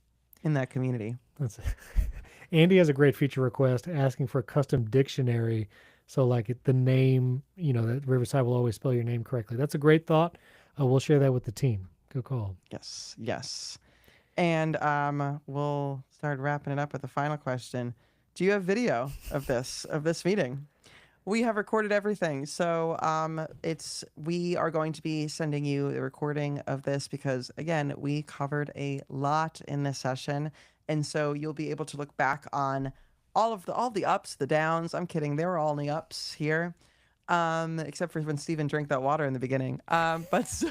in that community. That's Andy has a great feature request asking for a custom dictionary. So, like the name, that Riverside will always spell your name correctly. That's a great thought. We'll share that with the team. Good call. Yes, yes. And we'll start wrapping it up with the final question. Do you have video of this meeting? We have recorded everything. So we are going to be sending you the recording of this because again, we covered a lot in this session. And so you'll be able to look back on all the ups, the downs. I'm kidding, they were all the ups here. Except for when Steven drank that water in the beginning. But so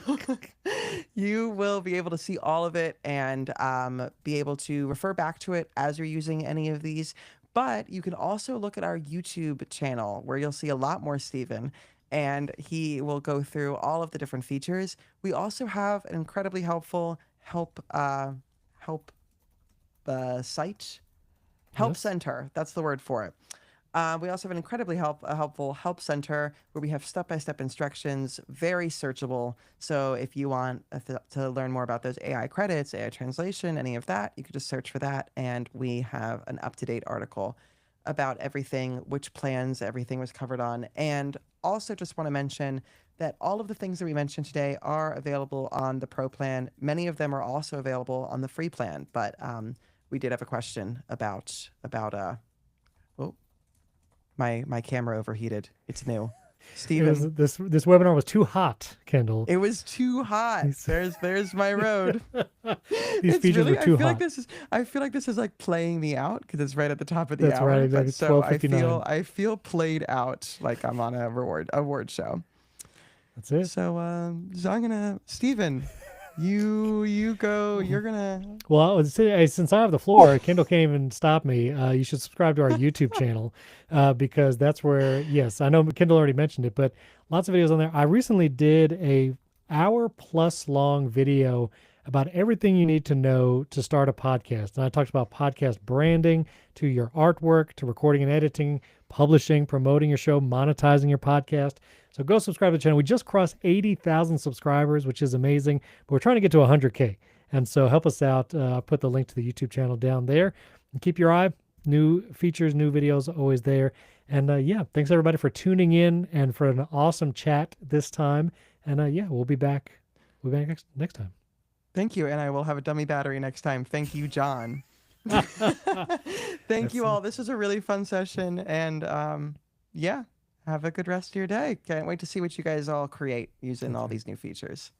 you will be able to see all of it and be able to refer back to it as you're using any of these. But you can also look at our YouTube channel where you'll see a lot more Steven, and he will go through all of the different features. We also have an incredibly helpful help site, help Yes. center. That's the word for it. We also have an incredibly helpful help center where we have step-by-step instructions, very searchable. So if you want to learn more about those AI credits, AI translation, any of that, you could just search for that. And we have an up-to-date article about everything, which plans everything was covered on. And also just want to mention that all of the things that we mentioned today are available on the pro plan. Many of them are also available on the free plan, but we did have a question about oh, my camera overheated. It's new. It was Steven, this webinar was too hot, Kendall. it was too hot. These, There's my road. these It's features were really too hot. I feel like this is like playing me out because it's right at the top of the That's right, hour. But exactly. so I 12:59. feel I feel played out like I'm on a award show. That's it. So I'm gonna Steven, You go. You're gonna. Well, since I have the floor, Kindle can't even stop me. You should subscribe to our YouTube channel because that's where, yes, I know Kindle already mentioned it, but lots of videos on there. I recently did a hour plus long video about everything you need to know to start a podcast. And I talked about podcast branding to your artwork, to recording and editing, publishing, promoting your show, monetizing your podcast. So go subscribe to the channel. We just crossed 80,000 subscribers, which is amazing, but we're trying to get to 100K. And so help us out. Put the link to the YouTube channel down there. And keep your eye. New features, new videos always there. And yeah, thanks everybody for tuning in and for an awesome chat this time. And yeah, we'll be back. We'll be back next time. Thank you, and I will have a dummy battery next time. Thank you, John. Thank you all. This was a really fun session, and yeah, have a good rest of your day. Can't wait to see what you guys all create using all these new features.